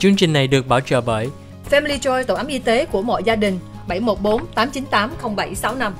Chương trình này được bảo trợ bởi Family Joy, tổ ấm y tế của mọi gia đình, 714 898 0765.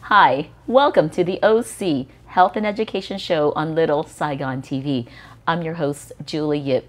Hi, welcome to the OC Health and Education Show on Little Saigon TV. I'm your host, Julie Yip.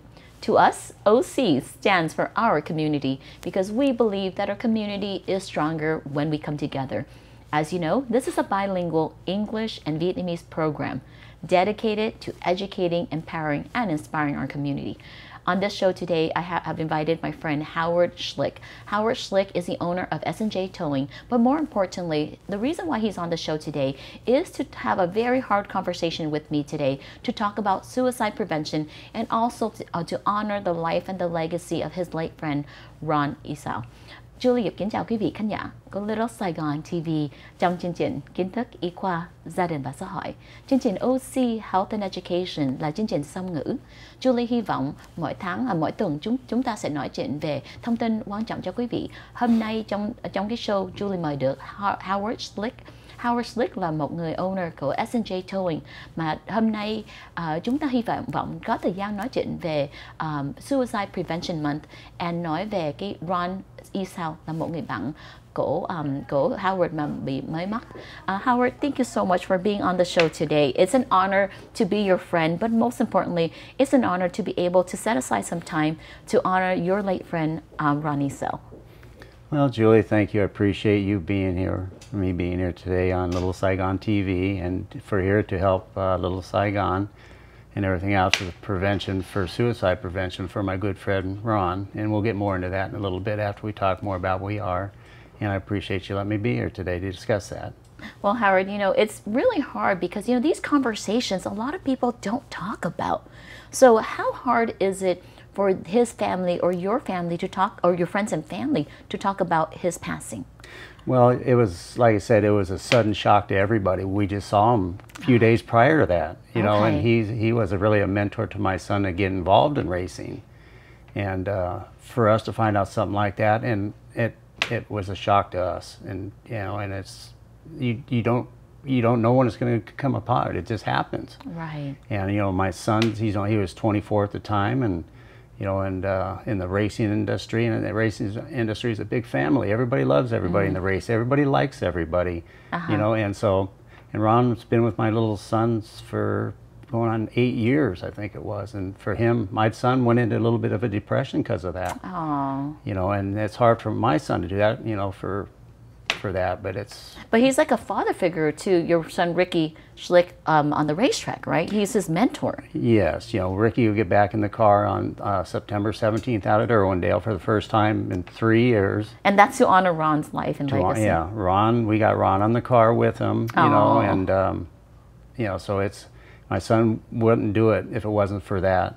To us, OC stands for our community because we believe that our community is stronger when we come together. As you know, this is a bilingual English and Vietnamese program dedicated to educating, empowering, and inspiring our community. On this show today, I have invited my friend Howard Schlick. Howard Schlick is the owner of S&J Towing, but more importantly, the reason why he's on the show today is to have a very hard conversation with me today to talk about suicide prevention and also to honor the life and the legacy of his late friend Ron Isao. Julie kính chào quý vị khán giả của Little Saigon TV trong chương trình Kiến thức y khoa, gia đình và xã hội. Chương trình OC Health and Education là chương trình song ngữ. Julie hy vọng mỗi tháng, mỗi tuần chúng ta sẽ nói chuyện về thông tin quan trọng cho quý vị. Hôm nay trong cái show, Julie mời được Howard Schlick. Howard Schlick là một người owner của S&J Towing mà hôm nay chúng ta hy vọng có thời gian nói chuyện về Suicide Prevention Month and nói về cái Ron Isao là một người bạn của Howard mà bị mới mất. Howard, thank you so much for being on the show today. It's an honor to be your friend, but most importantly, it's an honor to be able to set aside some time to honor your late friend, Ron Isao. Well, Julie, thank you. I appreciate you being here, me being here today on Little Saigon TV, and for here to help Little Saigon and everything else with prevention for suicide prevention for my good friend Ron. And we'll get more into that in a little bit after we talk more about what we are. And I appreciate you letting me be here today to discuss that. Well, Howard, it's really hard because, these conversations, a lot of people don't talk about. So how hard is it for his family or your family to talk, or your friends and family to talk about his passing? Well, it was, like I said, it was a sudden shock to everybody. We just saw him a few days prior to that, and he was really a mentor to my son to get involved in racing. And for us to find out something like that, and it was a shock to us. And, and it's, you don't know when it's going to come apart. It just happens. Right. And, my son, he was 24 at the time, and in the racing industry, and the racing industry is a big family. Everybody loves everybody in the race. Everybody likes everybody, and Ron's been with my little sons for going on 8 years, I think it was. And for him, my son went into a little bit of a depression because of that. Oh. And it's hard for my son to do that, for that, but he's like a father figure to your son Ricky Schlick on the racetrack, right? He's his mentor. Yes, Ricky will get back in the car on September 17th out at Irwindale for the first time in 3 years. And that's to honor Ron's life and legacy. Yeah, we got Ron on the car with him, and so it's, my son wouldn't do it if it wasn't for that,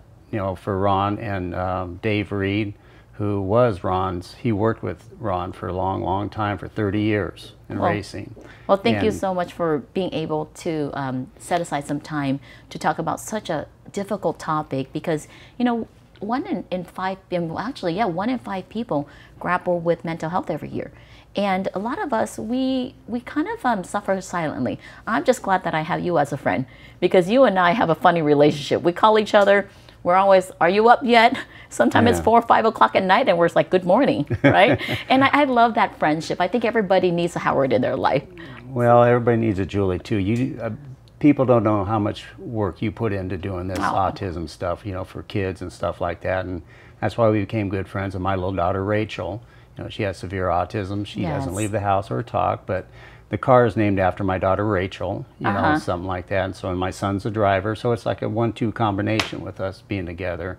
for Ron and Dave Reed, who was Ron's. He worked with Ron for a long, long time, for 30 years in racing. Well, thank you so much for being able to set aside some time to talk about such a difficult topic because, 1 in 5, actually, 1 in 5 people grapple with mental health every year. And a lot of us, we kind of suffer silently. I'm just glad that I have you as a friend because you and I have a funny relationship. We call each other. We're always, are you up yet? Sometimes it's 4 or 5 o'clock at night and we're like, good morning, right? And I love that friendship. I think everybody needs a Howard in their life. Well, everybody needs a Julie too. People don't know how much work you put into doing this autism stuff, for kids and stuff like that. And that's why we became good friends. And my little daughter, Rachel, she has severe autism. She doesn't leave the house or talk, but the car is named after my daughter Rachel, something like that. And so my son's a driver, so it's like a 1-2 combination with us being together.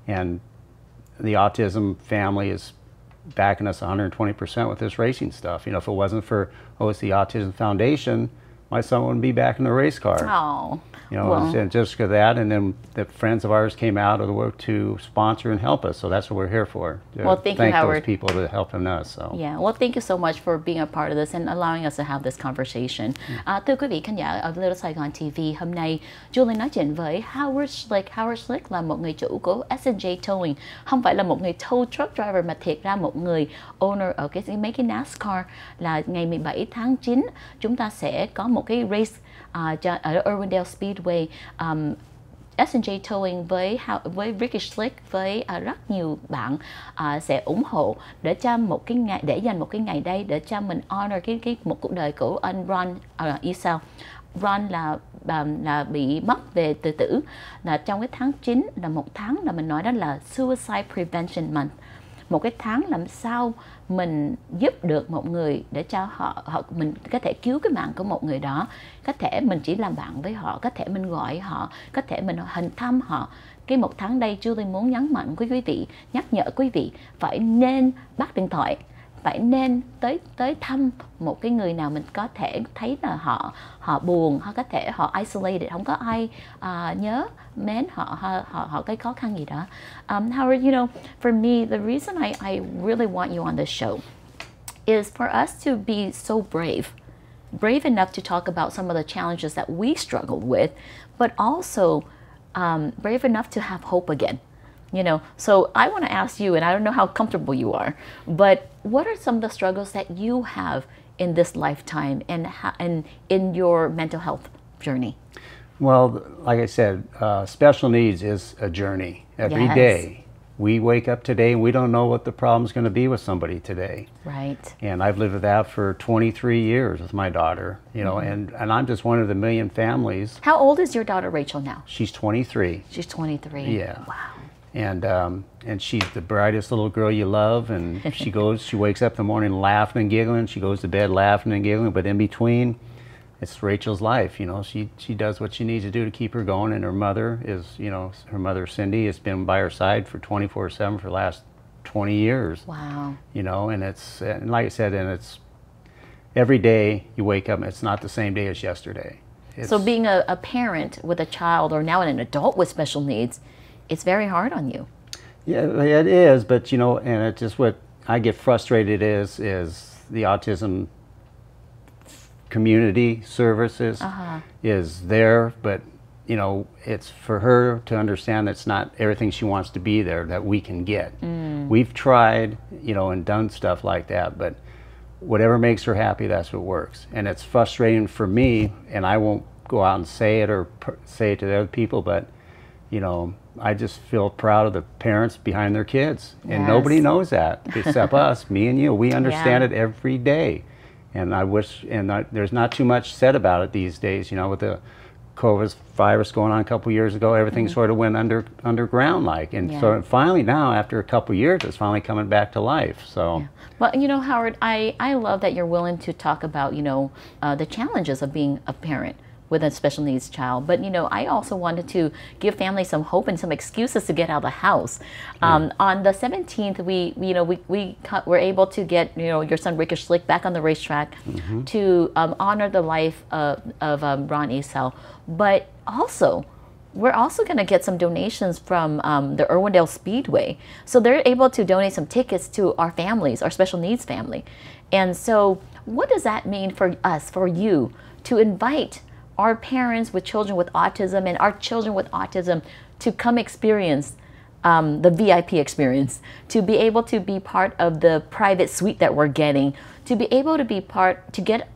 And the autism family is backing us 120% with this racing stuff. If it wasn't for OC Autism Foundation, my son wouldn't be back in the race car. Oh. And just for that, and then the friends of ours came out of the work to sponsor and help us. So that's what we're here for. Well, thank you, Howard. Those people that helping us. So. Yeah, well, thank you so much for being a part of this and allowing us to have this conversation. Thưa quý vị khán giả ở Little Saigon TV, hôm nay Julie nói chuyện với Howard Schlick. Howard Schlick là một người chủ của S&J Towing, không phải là một người tow truck driver mà thiệt ra một người owner ở mấy cái NASCAR. Là ngày 17 tháng 9 chúng ta sẽ có một một cái race ở Irwindale Speedway, S&J Towing với Ricky Schlick với rất nhiều bạn sẽ ủng hộ để cho một cái ngày, để dành một cái ngày đây để cho mình honor một cuộc đời của anh Ron Esau. Ron là bị mất về tự tử, là trong cái tháng 9 là một tháng là mình nói đó là Suicide Prevention Month, một cái tháng làm sao mình giúp được một người để cho mình có thể cứu cái mạng của một người đó. Có thể mình chỉ làm bạn với họ, có thể mình gọi họ, có thể mình hình thăm họ. Cái một tháng đây Julie muốn nhấn mạnh quý vị, nhắc nhở quý vị phải nên bắt điện thoại, phải nên tới thăm một cái người nào mình có thể thấy là họ buồn, hoặc có thể họ isolated, không có ai nhớ mến họ cái khó khăn gì đó. Howard, you know, for me, the reason I really want you on this show is for us to be so brave enough to talk about some of the challenges that we struggled with, but also brave enough to have hope again. You know, so I want to ask you, and I don't know how comfortable you are, but what are some of the struggles that you have in this lifetime and in your mental health journey? Well, like I said, special needs is a journey every day. We wake up today and we don't know what the problem's going to be with somebody today. Right. And I've lived with that for 23 years with my daughter, you know, and I'm just one of the million families. How old is your daughter Rachel now? She's 23. She's 23. Yeah. Wow. And she's the brightest little girl you love, and she wakes up in the morning laughing and giggling, she goes to bed laughing and giggling, but in between, it's Rachel's life, you know, she does what she needs to do to keep her going, and her mother is, you know, her mother Cindy has been by her side for 24/7 for the last 20 years. Wow. You know, and like I said, and it's every day you wake up, it's not the same day as yesterday. So being a parent with a child, or now an adult with special needs, it's very hard on you. Yeah, it is, but you know, and it's just what I get frustrated is the autism community services is there, but you know, it's for her to understand that's not everything she wants to be there that we can get. We've tried, you know, and done stuff like that, but whatever makes her happy, that's what works. And it's frustrating for me, and I won't go out and say it or say it to the other people, but you know, I just feel proud of the parents behind their kids, and nobody knows that except us, me and you. We understand it every day, and I wish, there's not too much said about it these days. You know, with the COVID virus going on a couple years ago, everything sort of went underground, like, and so finally now, after a couple years, it's finally coming back to life. So, well, you know, Howard, I love that you're willing to talk about, you know, the challenges of being a parent with a special needs child. But, you know, I also wanted to give families some hope and some excuses to get out of the house. On the 17th, we were able to get, you know, your son Ricky Schlick back on the racetrack to honor the life of Ron Esau. But also, we're also going to get some donations from the Irwindale Speedway. So they're able to donate some tickets to our families, our special needs family. And so what does that mean for us, for you, to invite our parents with children with autism and our children with autism to come experience the VIP experience, to be able to be part of the private suite that we're getting, to be able to be to get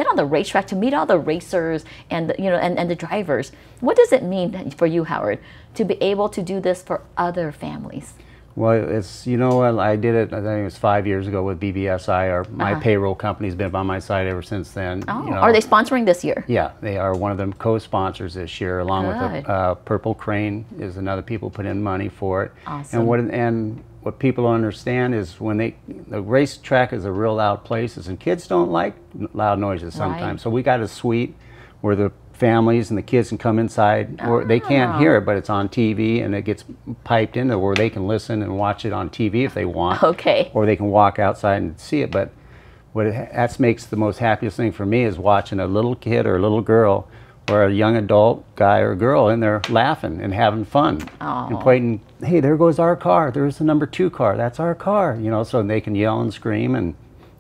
on the racetrack, to meet all the racers and and the drivers. What does it mean for you, Howard, to be able to do this for other families? Well, it's, you know, I did it, I think it was 5 years ago with BBSI. My payroll company's been by my side ever since then. Oh, you know. Are they sponsoring this year? Yeah, they are one of them co-sponsors this year, along with the Purple Crane is another people put in money for it. Awesome. And what people don't understand is when the racetrack is a real loud place, and kids don't like loud noises sometimes. So we got a suite where the families and the kids can come inside, or they can't hear it, but it's on TV and it gets piped in where they can listen and watch it on TV if they want. Okay. Or they can walk outside and see it. But that makes the most happiest thing for me is watching a little kid or a little girl or a young adult guy or girl in there laughing and having fun and pointing, hey, there goes our car. There's the number 2 car. That's our car. You know, so they can yell and scream,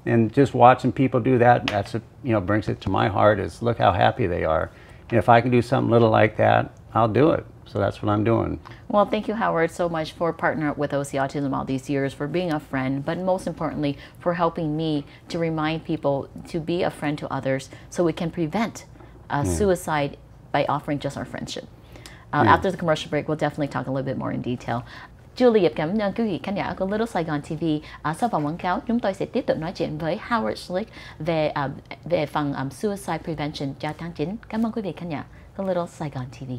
and just watching people do that, that's what, you know, brings it to my heart is look how happy they are. And if I can do something little like that, I'll do it. So that's what I'm doing. Well, thank you, Howard, so much for partnering up with OC Autism all these years, for being a friend, but most importantly, for helping me to remind people to be a friend to others so we can prevent suicide by offering just our friendship. After the commercial break, we'll definitely talk a little bit more in detail. Julie, cảm ơn quý vị khán giả của Little Saigon TV. Sau vòng quảng cáo, chúng tôi sẽ tiếp tục nói chuyện với Howard Schlick về phần suicide prevention cho tháng 9. Cảm ơn quý vị khán giả của Little Saigon TV.